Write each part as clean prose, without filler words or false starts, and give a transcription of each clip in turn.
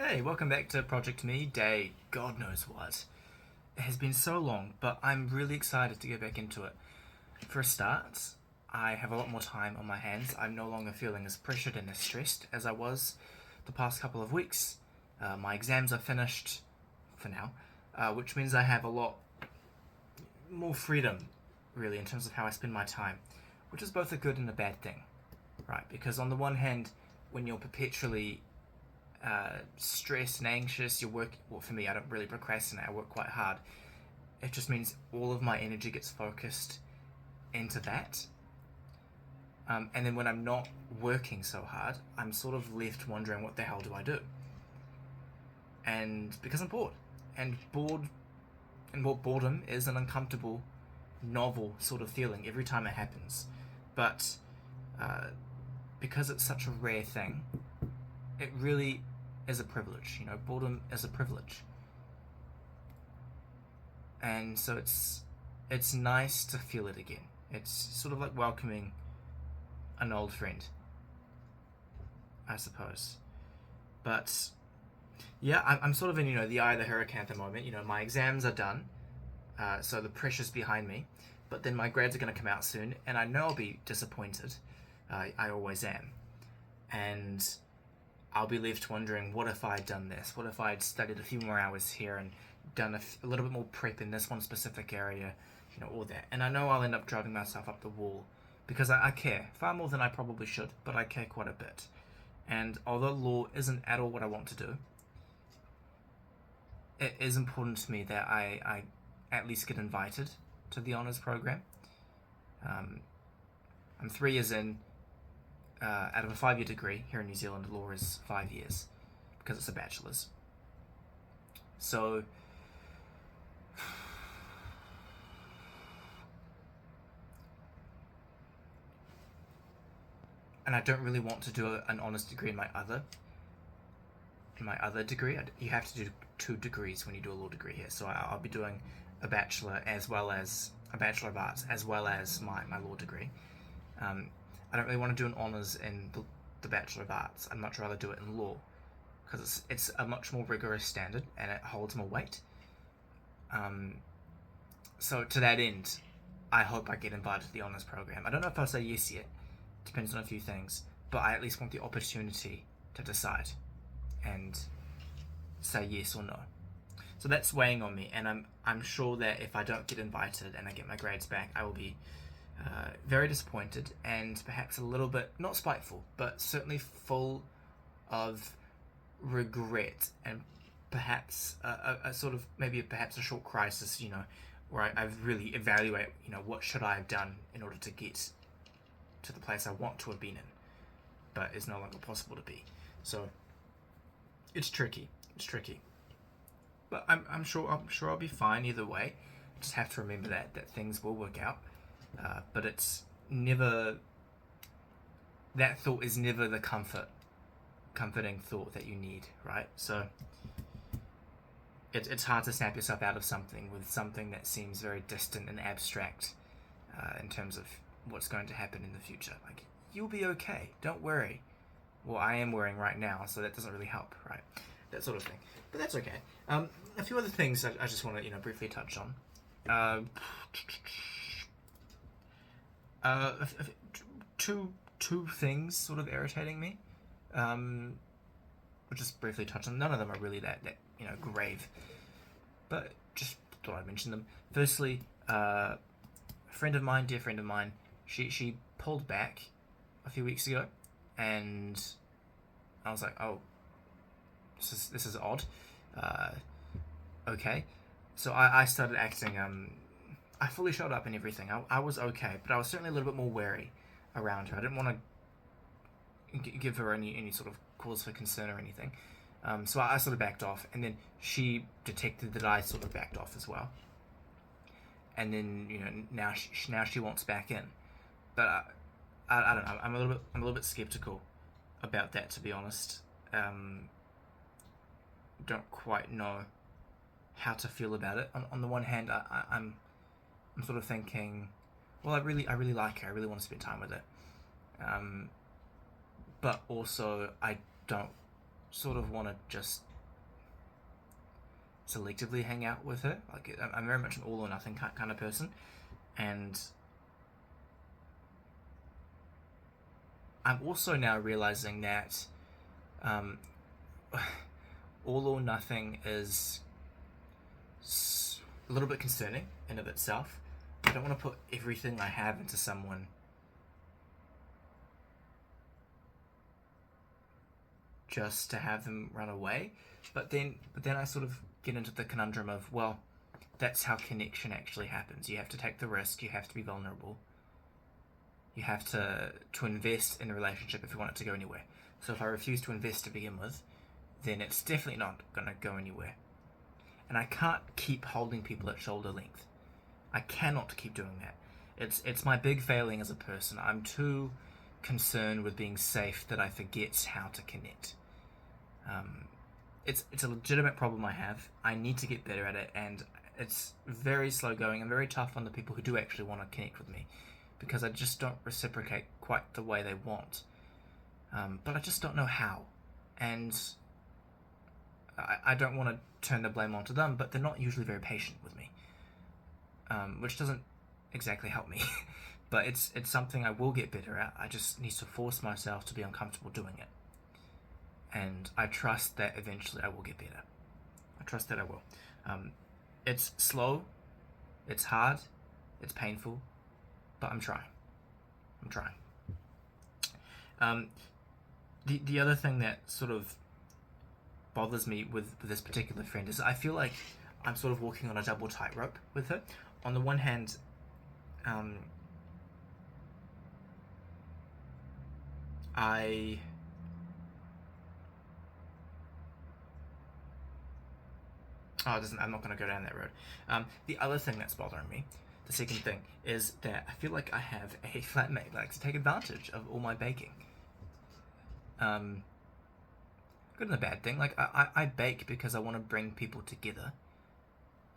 Hey, welcome back to Project Me Day, God knows what. It has been so long, but I'm really excited to get back into it. For a start, I have a lot more time on my hands. I'm no longer feeling as pressured and as stressed as I was the past couple of weeks. My exams are finished, for now, which means I have a lot more freedom, really, in terms of how I spend my time, which is both a good and a bad thing, right? Because on the one hand, when you're perpetually stressed and anxious, well, for me, I don't really procrastinate, I work quite hard. It just means all of my energy gets focused into that. And then when I'm not working so hard, I'm sort of left wondering, what the hell do I do? And because I'm bored. And what boredom is an uncomfortable, novel sort of feeling every time it happens. But because it's such a rare thing, it really is a privilege. Boredom is a privilege. And so it's nice to feel it again. It's sort of like welcoming an old friend, I suppose. But yeah, I'm sort of in the eye of the hurricane at the moment. My exams are done, so the pressure's behind me. But then my grades are going to come out soon, and I know I'll be disappointed. I always am. And I'll be left wondering, what if I'd done this? What if I'd studied a few more hours here and done a little bit more prep in this one specific area, all that. And I know I'll end up driving myself up the wall because I care far more than I probably should, but I care quite a bit. And although law isn't at all what I want to do, it is important to me that I at least get invited to the honours program. I'm 3 years in. Out of a 5-year degree here in New Zealand, law is 5 years because it's a bachelor's. So, and I don't really want to do an honours degree in my other degree. You have to do 2 degrees when you do a law degree here. So I'll be doing a bachelor as well as a Bachelor of Arts as well as my law degree. I don't really want to do an honours in the Bachelor of Arts. I'd much rather do it in law because it's a much more rigorous standard and it holds more weight. So to that end, I hope I get invited to the honours program. I don't know if I'll say yes yet. Depends on a few things. But I at least want the opportunity to decide and say yes or no. So that's weighing on me, and I'm sure that if I don't get invited and I get my grades back, I will be very disappointed and perhaps a little bit, not spiteful, but certainly full of regret and perhaps a sort of, maybe perhaps a short crisis, where I really evaluate, what should I have done in order to get to the place I want to have been in, but is no longer possible to be. So it's tricky. But I'm sure I'll be fine either way. Just have to remember that things will work out. But it's never, that thought is never the comforting thought that you need, right? So it's hard to snap yourself out of something with something that seems very distant and abstract in terms of what's going to happen in the future. Like, you'll be okay, don't worry. Well, I am worrying right now, so that doesn't really help, right? That sort of thing. But that's okay. A few other things I just want to briefly touch on. Two things sort of irritating me. We'll just briefly touch on. None of them are really that grave, but just thought I'd mention them. Firstly, a dear friend of mine, she pulled back a few weeks ago, and I was like, oh, this is odd. Okay, so I started acting. I fully showed up and everything. I was okay, but I was certainly a little bit more wary around her. I didn't want to give her any sort of cause for concern or anything. So I sort of backed off, and then she detected that I sort of backed off as well. And then now she wants back in, but I don't know. I'm a little bit skeptical about that, to be honest. Don't quite know how to feel about it. On the one hand, I'm sort of thinking, well, I really like her. I really want to spend time with her. But also, I don't sort of want to just selectively hang out with her. Like, I'm very much an all or nothing kind of person, and I'm also now realizing that um, all or nothing is a little bit concerning in of itself. I don't want to put everything I have into someone just to have them run away. But then I sort of get into the conundrum of, well, that's how connection actually happens. You have to take the risk. You have to be vulnerable. You have to invest in a relationship if you want it to go anywhere. So if I refuse to invest to begin with, then it's definitely not going to go anywhere. And I can't keep holding people at shoulder length. I cannot keep doing that. It's my big failing as a person. I'm too concerned with being safe that I forget how to connect. It's a legitimate problem I have. I need to get better at it, and it's very slow going and very tough on the people who do actually want to connect with me, because I just don't reciprocate quite the way they want. But I just don't know how, and I don't want to turn the blame onto them, but they're not usually very patient with me, which doesn't exactly help me. But it's something I will get better at. I just need to force myself to be uncomfortable doing it. And I trust that eventually I will get better. I trust that I will. It's slow, it's hard, it's painful, but I'm trying. The other thing that sort of bothers me with this particular friend is I feel like I'm sort of walking on a double tightrope with her. On the one hand, I'm not going to go down that road. The other thing that's bothering me, the second thing, is that I feel like I have a flatmate that likes to take advantage of all my baking. Good and a bad thing. Like, I bake because I want to bring people together.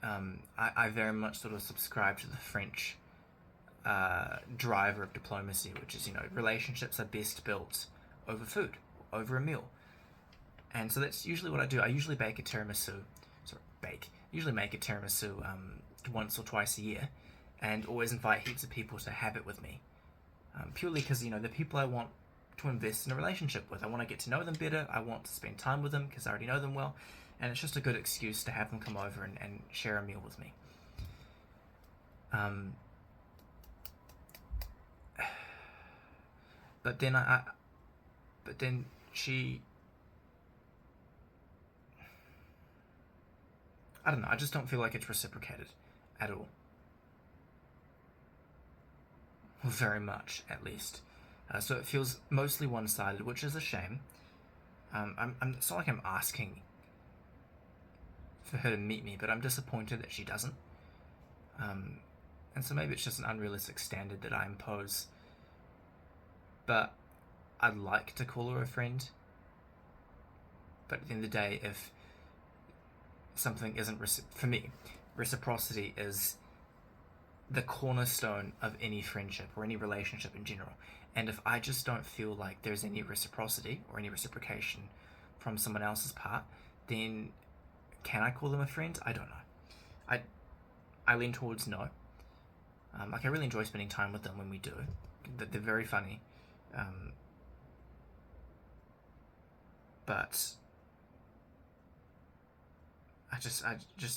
I very much sort of subscribe to the French driver of diplomacy, which is, relationships are best built over food, over a meal. And so that's usually what I do. I usually bake a tiramisu. Usually make a tiramisu once or twice a year, and always invite heaps of people to have it with me. Purely because, the people I want to invest in a relationship with. I want to get to know them better. I want to spend time with them because I already know them well. And it's just a good excuse to have them come over and share a meal with me. But then she, I don't know, I just don't feel like it's reciprocated at all. Very much, at least. So it feels mostly one-sided, which is a shame. It's not like I'm asking for her to meet me, but I'm disappointed that she doesn't. And so maybe it's just an unrealistic standard that I impose. But I'd like to call her a friend. But at the end of the day, if something isn't for me, reciprocity is the cornerstone of any friendship or any relationship in general. And if I just don't feel like there's any reciprocity or any reciprocation from someone else's part, then can I call them a friend? I don't know. I lean towards no. I really enjoy spending time with them when we do. They're very funny. But I just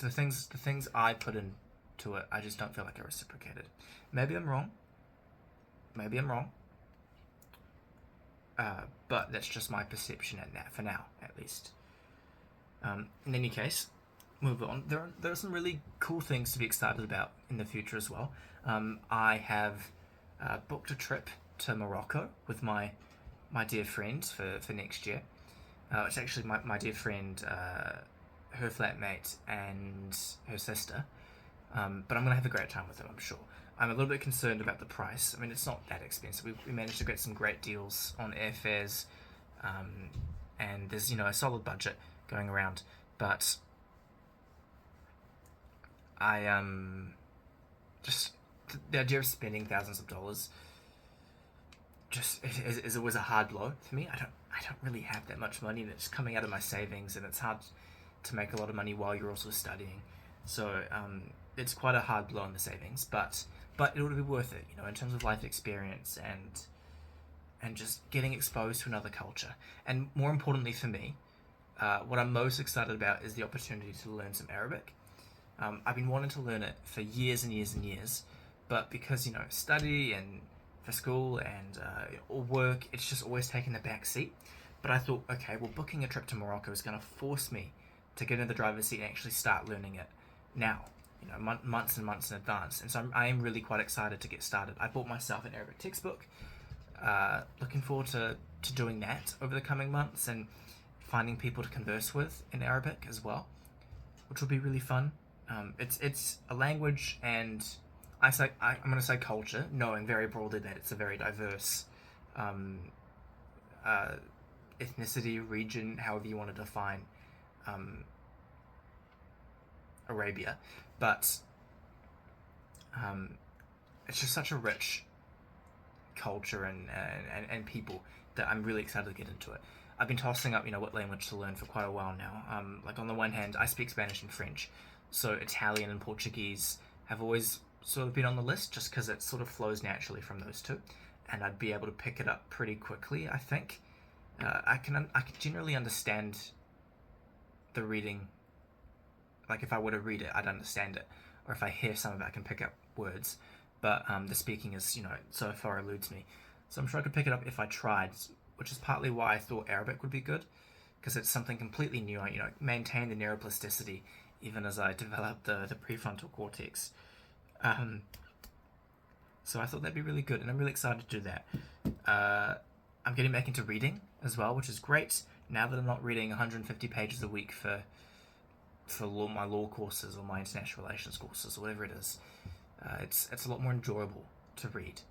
the things I put into it, I just don't feel like I reciprocated. Maybe I'm wrong. But that's just my perception at that, for now, at least. In any case, move on. There are some really cool things to be excited about in the future as well. I have booked a trip to Morocco with my dear friend for next year. It's actually my dear friend, her flatmate, and her sister. But I'm going to have a great time with them, I'm sure. I'm a little bit concerned about the price. I mean, it's not that expensive. We managed to get some great deals on airfares, and there's, a solid budget going around. But I just the idea of spending thousands of dollars just it was a hard blow for me. I don't really have that much money, and it's coming out of my savings, and it's hard to make a lot of money while you're also studying. So it's quite a hard blow on the savings, but it would be worth it, in terms of life experience and just getting exposed to another culture. And more importantly for me, what I'm most excited about is the opportunity to learn some Arabic. I've been wanting to learn it for years and years and years, but because, study and for school and or work, it's just always taken the back seat. But I thought, okay, well, booking a trip to Morocco is going to force me to get in the driver's seat and actually start learning it now, months and months in advance. And so I am really quite excited to get started. I bought myself an Arabic textbook, looking forward to doing that over the coming months and finding people to converse with in Arabic as well, which will be really fun. It's a language, and I'm going to say culture, knowing very broadly that it's a very diverse ethnicity, region, however you want to define Arabia, but it's just such a rich culture and people that I'm really excited to get into it. I've been tossing up, what language to learn for quite a while now. Like on the one hand, I speak Spanish and French, so Italian and Portuguese have always sort of been on the list just because it sort of flows naturally from those two, and I'd be able to pick it up pretty quickly, I think. I can generally understand the reading. Like if I were to read it, I'd understand it, or if I hear some of it, I can pick up words. But the speaking is, so far eludes me. So I'm sure I could pick it up if I tried, which is partly why I thought Arabic would be good, because it's something completely new. I, maintain the neuroplasticity even as I develop the prefrontal cortex. So I thought that'd be really good, and I'm really excited to do that. I'm getting back into reading as well, which is great now that I'm not reading 150 pages a week for my law courses or my international relations courses or whatever it is. It's a lot more enjoyable to read.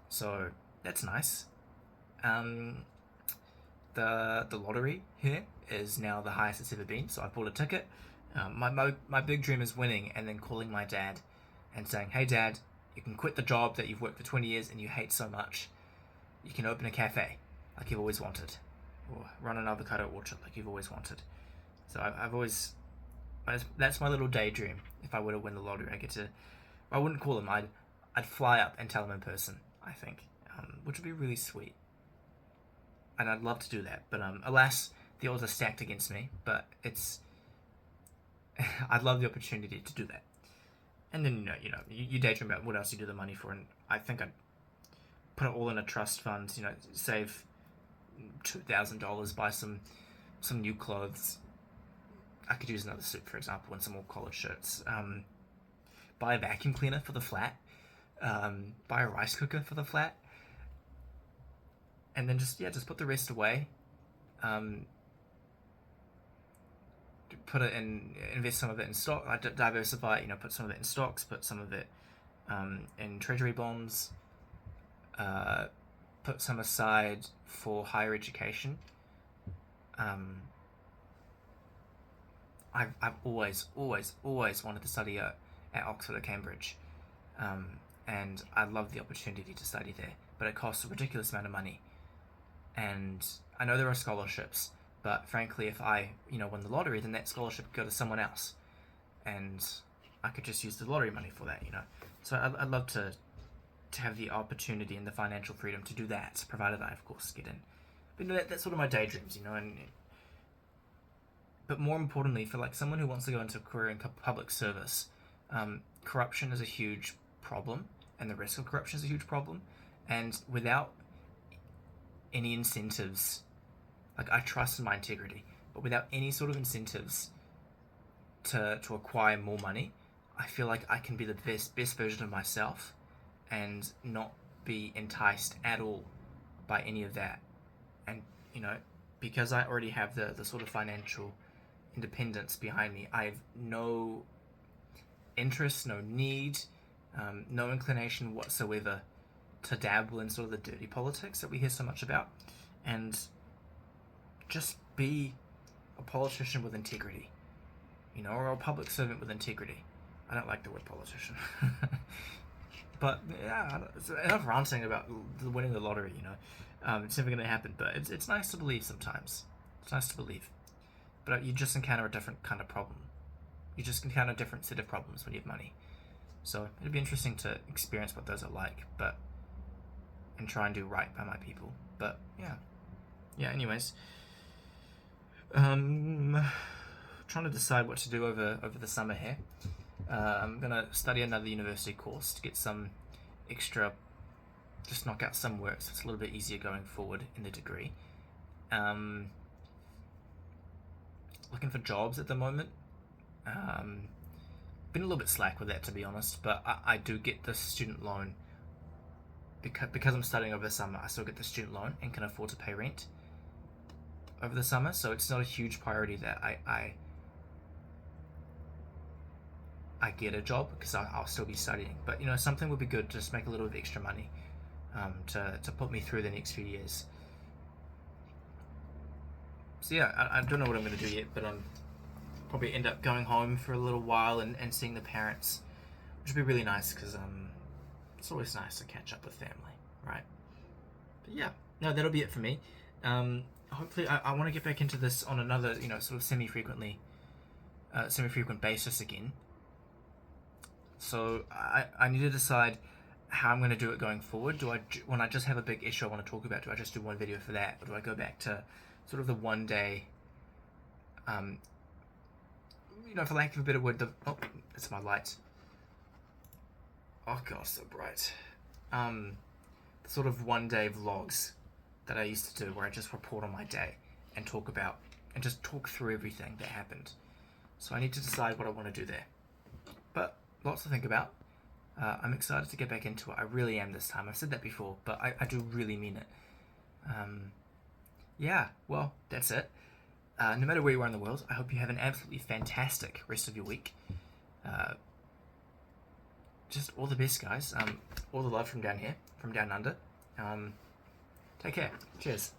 So that's nice. The lottery here is now the highest it's ever been, so I bought a ticket. My big dream is winning and then calling my dad and saying, "Hey Dad, you can quit the job that you've worked for 20 years and you hate so much. You can open a cafe like you've always wanted, or run an avocado orchard like you've always wanted." So I've always, that's my little daydream. If I were to win the lottery, I wouldn't call him. I'd fly up and tell him in person, I think, which would be really sweet. And I'd love to do that, but alas, the odds are stacked against me. But I'd love the opportunity to do that. And then you daydream about what else you do the money for, and I think I'd put it all in a trust fund. Save $2,000, buy some new clothes. I could use another suit, for example, and some more collared shirts. Buy a vacuum cleaner for the flat. Buy a rice cooker for the flat. And then just put the rest away. Put it in, invest some of it in stock. I diversify, put some of it in stocks, put some of it in treasury bonds. Put some aside for higher education. I've always wanted to study at Oxford or Cambridge, and I love the opportunity to study there, but it costs a ridiculous amount of money. And I know there are scholarships, but frankly, if I won the lottery, then that scholarship could go to someone else, and I could just use the lottery money for that. So I'd love to have the opportunity and the financial freedom to do that, provided I, of course, get in. But that's sort of my daydreams, But more importantly, for someone who wants to go into a career in public service, corruption is a huge problem, and the risk of corruption is a huge problem. And without any incentives, I trust in my integrity, but without any sort of incentives to acquire more money, I feel like I can be the best version of myself and not be enticed at all by any of that. And because I already have the sort of financial independence behind me, I have no interest, no need, no inclination whatsoever to dabble in sort of the dirty politics that we hear so much about, and just be a politician with integrity, or a public servant with integrity. I don't like the word politician. But yeah, it's enough ranting about winning the lottery. It's never going to happen, but it's nice to believe sometimes. It's nice to believe. but you just encounter a different kind of problem. You just encounter a different set of problems when you have money. So it'd be interesting to experience what those are like, and try and do right by my people. But yeah. Anyways, trying to decide what to do over the summer here. I'm gonna study another university course to get some extra, just knock out some work so it's a little bit easier going forward in the degree. Looking for jobs at the moment. Been a little bit slack with that, to be honest, but I do get the student loan because I'm studying over the summer. I still get the student loan and can afford to pay rent over the summer, so it's not a huge priority that I get a job because I'll still be studying. But something would be good, just make a little bit of extra money to put me through the next few years. So yeah, I don't know what I'm going to do yet, but I'm probably end up going home for a little while and seeing the parents, which would be really nice because it's always nice to catch up with family, right? But yeah, no, that'll be it for me. Hopefully, I want to get back into this on another, sort of semi-frequent basis again. So I need to decide how I'm going to do it going forward. When I just have a big issue I want to talk about, do I just do one video for that, or do I go back to sort of the one day, for lack of a better word, it's my lights. Oh gosh, so bright. The sort of one day vlogs that I used to do, where I just report on my day and talk through everything that happened. So I need to decide what I want to do there. But lots to think about. I'm excited to get back into it. I really am this time. I've said that before, but I do really mean it. Yeah, well, that's it. No matter where you are in the world, I hope you have an absolutely fantastic rest of your week. Just all the best, guys. All the love from down here, from down under. Take care. Cheers.